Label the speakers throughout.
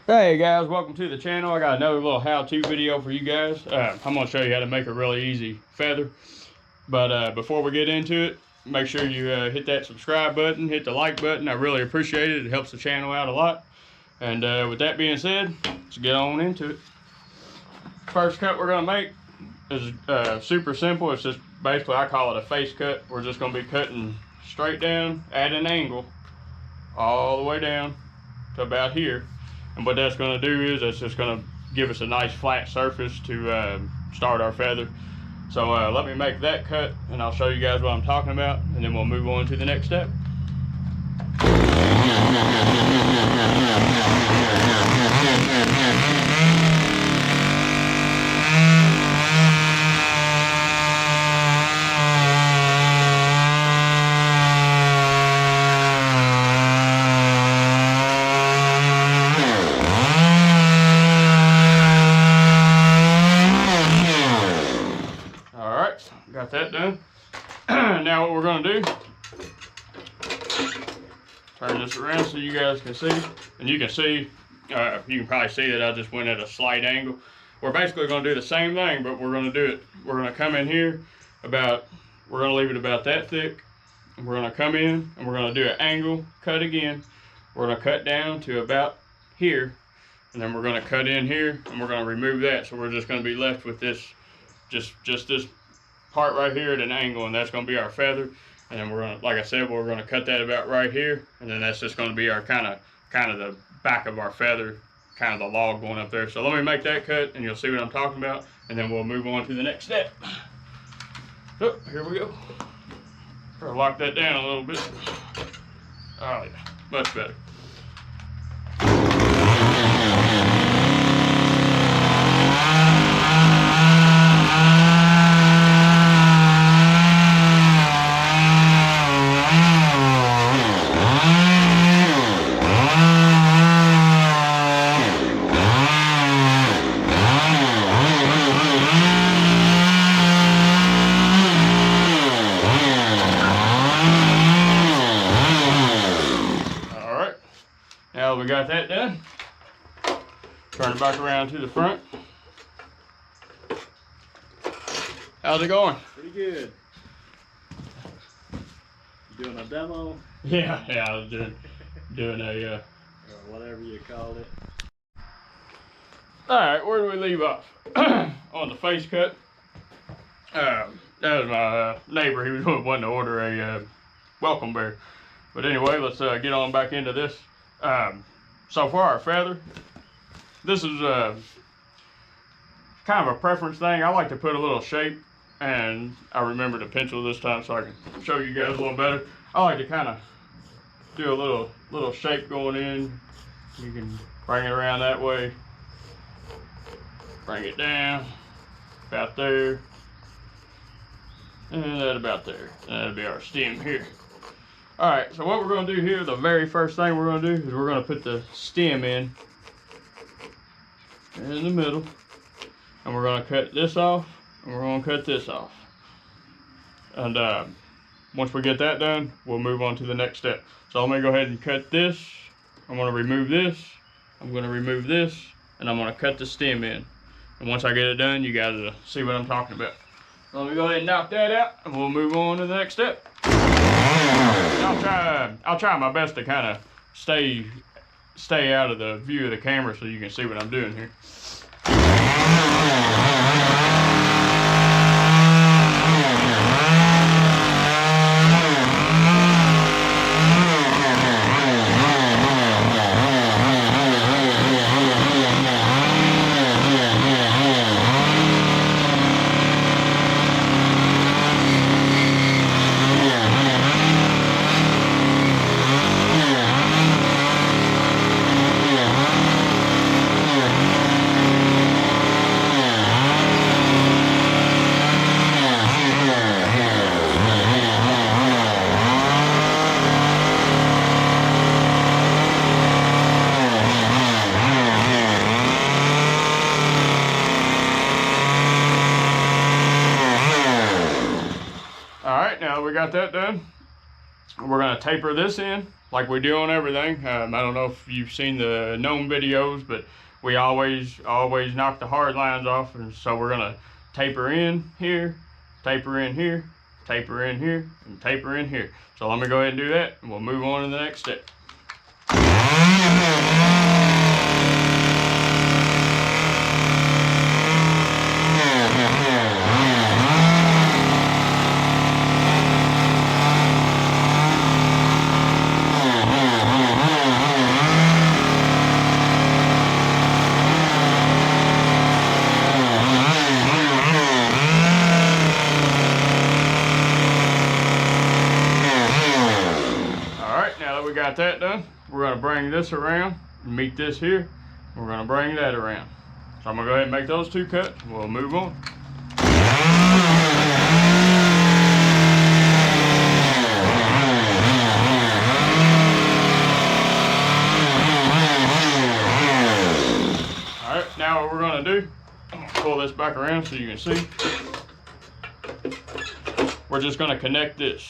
Speaker 1: Hey guys, welcome to the channel. I got another little how-to video for you guys. I'm going to show you how to make a really easy feather. But before we get into it, make sure you hit that subscribe button, hit the like button. I really appreciate it. It helps the channel out a lot. And with that being said, let's get on into it. First cut we're going to make is super simple. It's just basically, I call it a face cut. We're just going to be cutting straight down at an angle all the way down to about here. And what that's going to do is it's just going to give us a nice flat surface to start our feather. So let me make that cut and I'll show you guys what I'm talking about, and then we'll move on to the next step. Got that done. Now what we're going to do, turn this around so you guys can see. And you can see, you can probably see that I just went at a slight angle. We're basically going to do the same thing, but we're going to do it. We're going to come in here we're going to leave it about that thick. And we're going to come in and we're going to do an angle cut again. We're going to cut down to about here. And then we're going to cut in here and we're going to remove that. So we're just going to be left with this, just this part right here at an angle, and that's going to be our feather. And then we're going to, like I said, we're going to cut that about right here, and then that's just going to be our kind of the back of our feather, kind of the log going up there. So let me make that cut and you'll see what I'm talking about, and then we'll move on to the next step. So here we go. Try to lock that down a little bit. Oh yeah, much better. Now we got that done, turn it back around to the front. How's it going?
Speaker 2: Pretty good. You doing a demo?
Speaker 1: Yeah, I was doing a
Speaker 2: or whatever you called it.
Speaker 1: Alright, where do we leave off? On the face cut. That was my neighbor. He was wanting to order a welcome bear. But anyway, let's get on back into this. So for our feather, this is kind of a preference thing. I like to put a little shape, and I remember the pencil this time so I can show you guys a little better. I like to kind of do a little shape going in. You can bring it around that way, bring it down about there, and that about there. And that'll be our stem here. Alright, so what we're going to do here, the very first thing we're going to do is we're going to put the stem in the middle, and we're going to cut this off, and we're going to cut this off. And once we get that done, we'll move on to the next step. So I'm going to go ahead and cut this. I'm going to remove this. I'm going to remove this, and I'm going to cut the stem in. And once I get it done, you guys will see what I'm talking about. So let me go ahead and knock that out, and we'll move on to the next step. I'll try my best to kind of stay out of the view of the camera so you can see what I'm doing here. Now we got that done. we're gonna taper this in like we do on everything. I don't know if you've seen the gnome videos, but we always knock the hard lines off, and so we're gonna taper in here, taper in here, taper in here, and taper in here. So let me go ahead and do that, and we'll move on to the next step. We got that done. We're going to bring this around and meet this here. We're going to bring that around. So I'm going to go ahead and make those two cuts. We'll move on. Alright, now what we're going to do, I'm going to pull this back around so you can see. We're just going to connect this.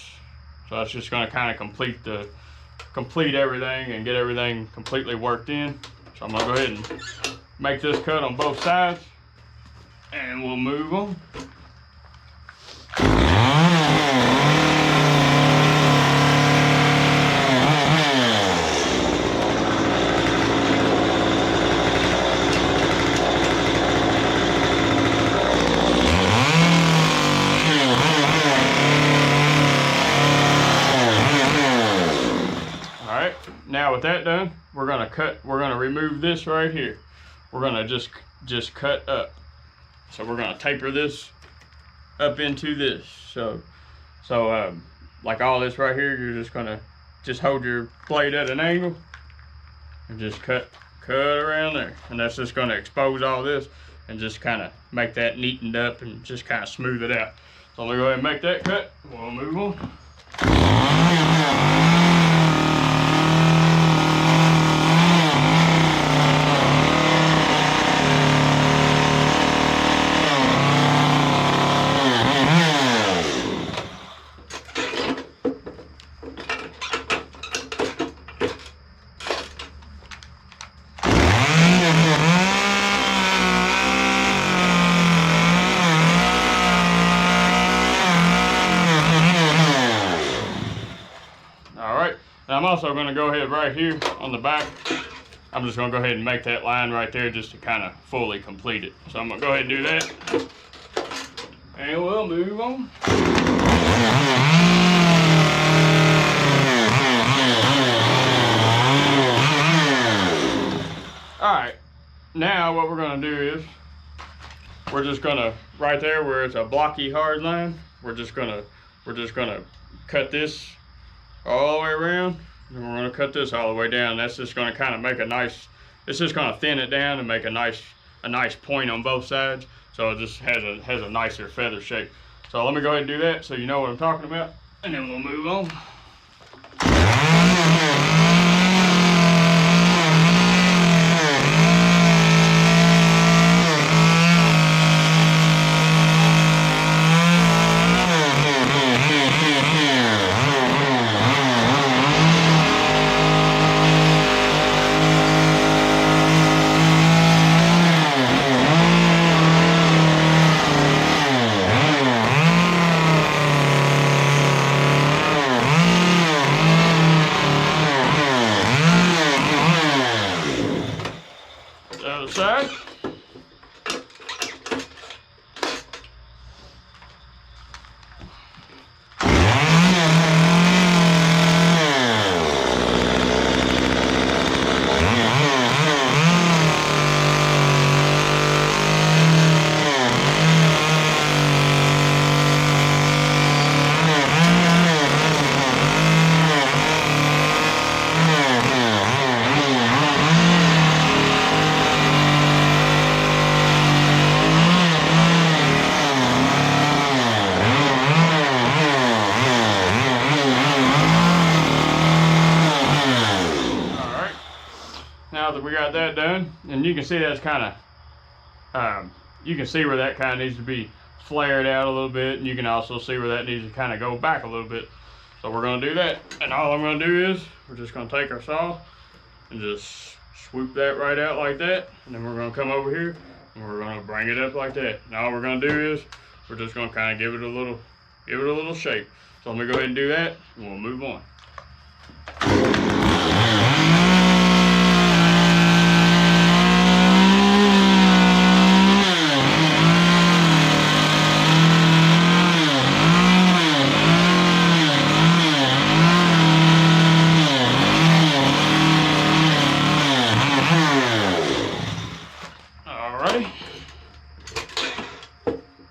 Speaker 1: So that's just going to kind of complete everything and get everything completely worked in. So I'm gonna go ahead and make this cut on both sides, and we'll move on. Now with that done, we're gonna remove this right here. We're gonna just cut up. So we're gonna taper this up into this. So like all this right here, you're just gonna hold your blade at an angle and just cut around there. And that's just gonna expose all this and just kind of make that neatened up and just kind of smooth it out. So I'm gonna go ahead and make that cut. We'll move on. I'm also going to go ahead right here on the back. I'm just going to go ahead and make that line right there just to kind of fully complete it. So I'm going to go ahead and do that. And we'll move on. Alright, now what we're going to do is we're just going to, right there where it's a blocky hard line, we're just going to cut this all the way around, and we're going to cut this all the way down. That's just going to kind of make a nice, it's just going to thin it down and make a nice point on both sides, so it just has a nicer feather shape. So let me go ahead and do that so you know what I'm talking about, and then we'll move on. Side. Now that we got that done, and you can see that's kind of, you can see where that kind of needs to be flared out a little bit, and you can also see where that needs to kind of go back a little bit. So we're gonna do that. And all I'm gonna do is, we're just gonna take our saw and just swoop that right out like that. And then we're gonna come over here and we're gonna bring it up like that. Now all we're gonna do is, we're just gonna kind of give it a little shape. So let me go ahead and do that and we'll move on.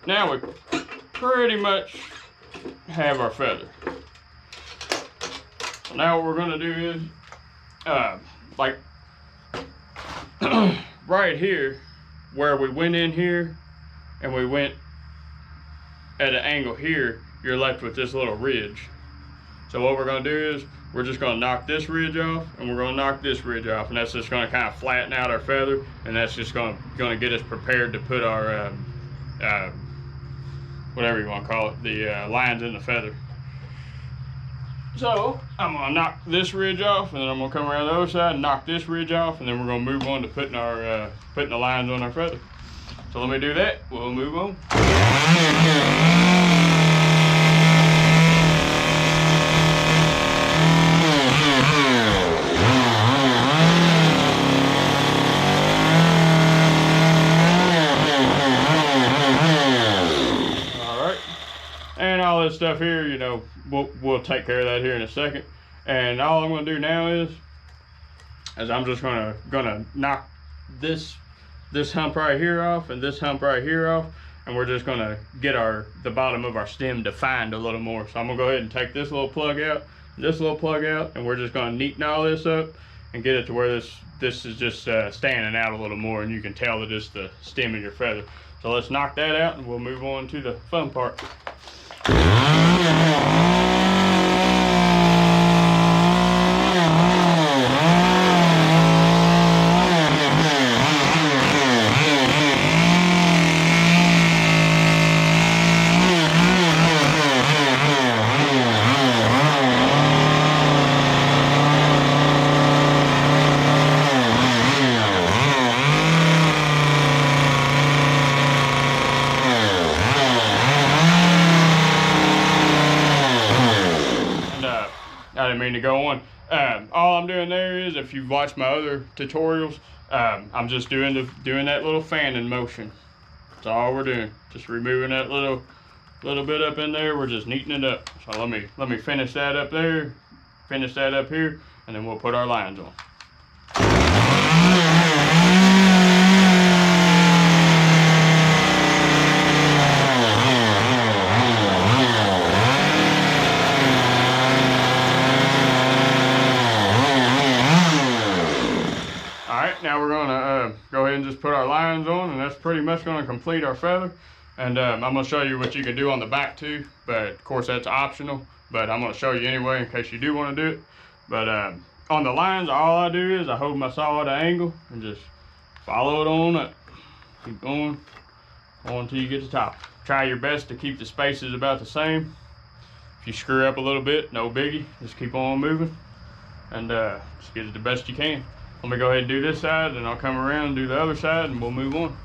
Speaker 1: Now we pretty much have our feather. So now what we're gonna do is, like right here, where we went in here and we went at an angle here, you're left with this little ridge. So what we're gonna do is, we're just gonna knock this ridge off and we're gonna knock this ridge off, and that's just gonna kind of flatten out our feather, and that's just gonna get us prepared to put our whatever you want to call it, the lines in the feather. So I'm gonna knock this ridge off, and then I'm gonna come around the other side and knock this ridge off, and then we're gonna move on to putting our putting the lines on our feather. So let me do that. We'll move on. And all this stuff here, you know, we'll take care of that here in a second. And all I'm gonna do now is I'm just gonna knock this hump right here off and this hump right here off, and we're just gonna get the bottom of our stem defined a little more. So I'm gonna go ahead and take this little plug out, this little plug out, and we're just gonna neaten all this up and get it to where this is just standing out a little more, and you can tell that it's the stem of your feather. So let's knock that out and we'll move on to the fun part. I didn't mean to go on. All I'm doing there is, if you've watched my other tutorials, I'm just doing that little fanning motion. That's all we're doing. Just removing that little bit up in there. We're just neatening it up. So let me finish that up there, finish that up here, and then we'll put our lines on. Now we're gonna go ahead and just put our lines on, and that's pretty much gonna complete our feather. And I'm gonna show you what you can do on the back too, but of course that's optional, but I'm gonna show you anyway in case you do want to do it. But on the lines, all I do is I hold my saw at an angle and just follow it on up. Keep going until you get to the top. Try your best to keep the spaces about the same. If you screw up a little bit, no biggie, just keep on moving and just get it the best you can. Let me go ahead and do this side, and I'll come around and do the other side, and we'll move on.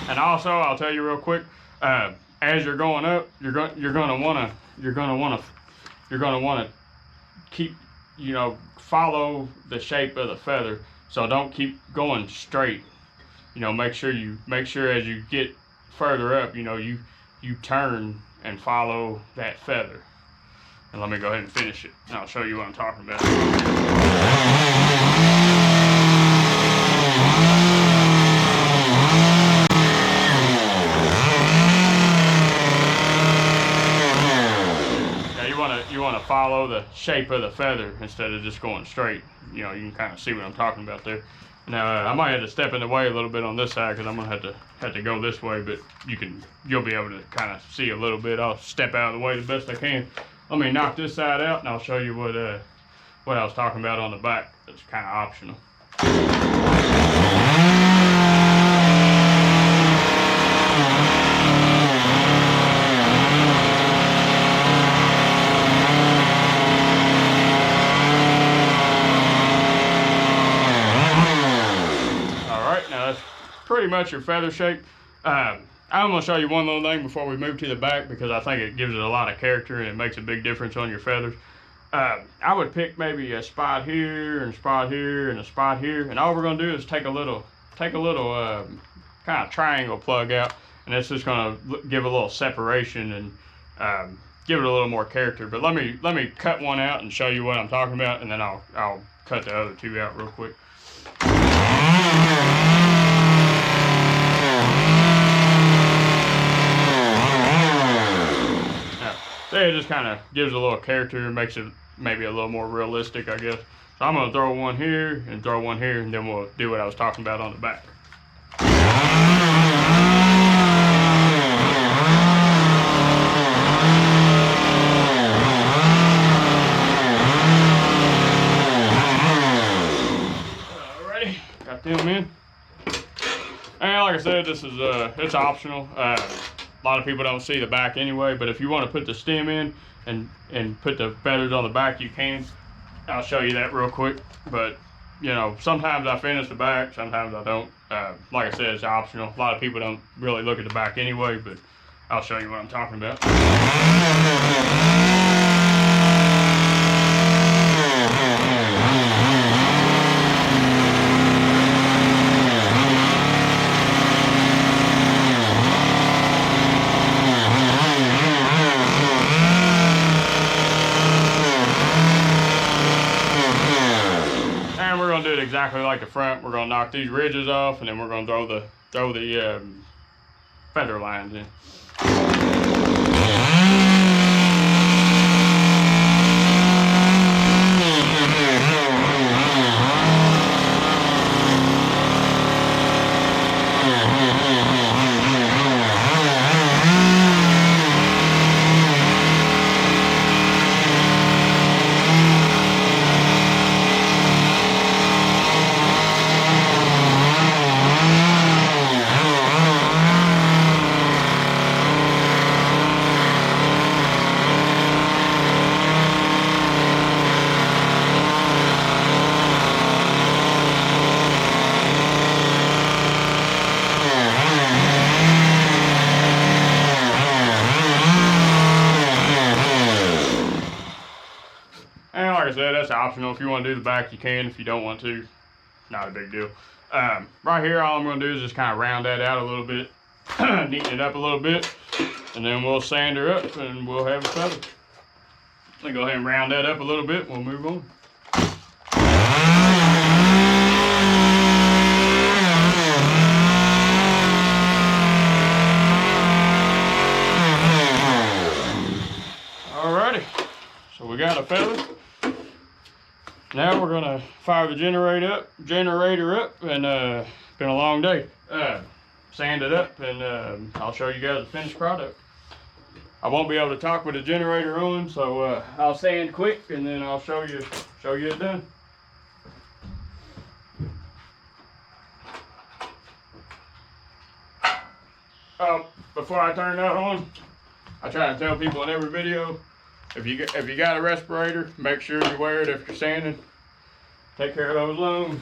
Speaker 1: And also, I'll tell you real quick, as you're going up, you're gonna wanna keep, you know, follow the shape of the feather. So don't keep going straight. You know, make sure as you get further up, you know, you turn and follow that feather. And let me go ahead and finish it, and I'll show you what I'm talking about. You want to follow the shape of the feather instead of just going straight. You know, you can kind of see what I'm talking about there. Now I might have to step in the way a little bit on this side because I'm gonna have to go this way, but you'll be able to kind of see a little bit. I'll step out of the way the best I can. let me knock this side out and I'll show you what I was talking about on the back. That's kind of optional. Alright, now that's pretty much your feather shape. I'm going to show you one little thing before we move to the back, because I think it gives it a lot of character and it makes a big difference on your feathers. I would pick maybe a spot here and a spot here and a spot here, and all we're going to do is take a little kind of triangle plug out, and it's just going to give a little separation and give it a little more character. But let me cut one out and show you what I'm talking about, and then I'll cut the other two out real quick. See, it just kind of gives a little character and makes it maybe a little more realistic, I guess. So I'm going to throw one here and throw one here, and then we'll do what I was talking about on the back. Alrighty, got them in. And like I said, this is it's optional. A lot of people don't see the back anyway, but if you want to put the stem in and put the feathers on the back, you can. I'll show you that real quick. But you know, sometimes I finish the back, sometimes I don't. Like I said, it's optional. A lot of people don't really look at the back anyway, but I'll show you what I'm talking about. Do it exactly like the front. We're gonna knock these ridges off, and then we're gonna throw the feather lines in. And like I said, that's optional. If you want to do the back, you can. If you don't want to, not a big deal. Right here, all I'm going to do is just kind of round that out a little bit, neaten it up a little bit, and then we'll sand her up and we'll have a feather. Let me go ahead and round that up a little bit and we'll move on. Alrighty, so we got a feather. Now we're gonna fire the generator up, and been a long day. Sand it up, and I'll show you guys the finished product. I won't be able to talk with the generator on, so I'll sand quick, and then I'll show you it done. Before I turn that on, I try to tell people in every video, if you got a respirator, make sure you wear it if you're sanding. Take care of those lungs.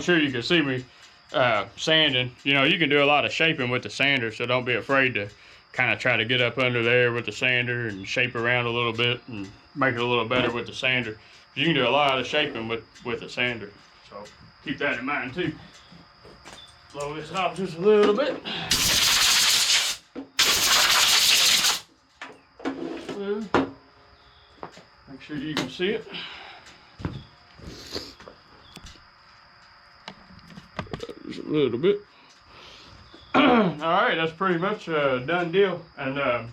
Speaker 1: sure you can see me sanding. You know, you can do a lot of shaping with the sander, so don't be afraid to kind of try to get up under there with the sander and shape around a little bit and make it a little better with the sander. You can do a lot of shaping with the sander, so keep that in mind too. Blow this off just a little bit. Make sure you can see it. Just a little bit. Alright, that's pretty much a done deal. And I'm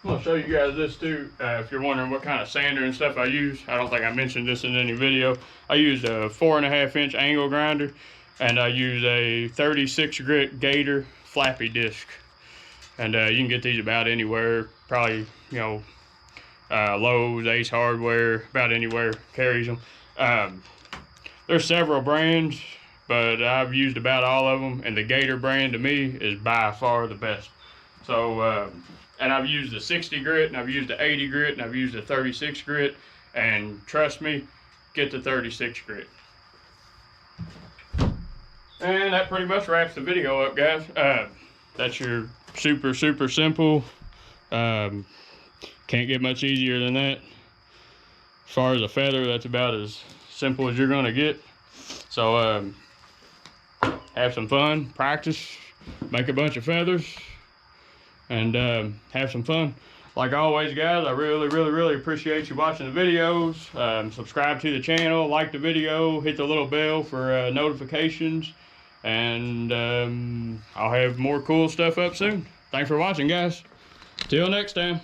Speaker 1: going to show you guys this too. If you're wondering what kind of sander and stuff I use, I don't think I mentioned this in any video. I used a 4.5-inch angle grinder, and I use a 36 grit Gator flappy disc. And you can get these about anywhere, probably, you know, Lowe's, Ace Hardware, about anywhere carries them. There's several brands, but I've used about all of them, and the Gator brand to me is by far the best. So, and I've used the 60 grit, and I've used the 80 grit, and I've used the 36 grit, and trust me, get the 36 grit. And that pretty much wraps the video up, guys. That's your super simple. Can't get much easier than that. As far as a feather, that's about as simple as you're gonna get. So have some fun, practice, make a bunch of feathers, and have some fun. Like always, guys, I really appreciate you watching the videos. Subscribe to the channel, like the video, hit the little bell for notifications, and I'll have more cool stuff up soon. Thanks for watching, guys. Till next time.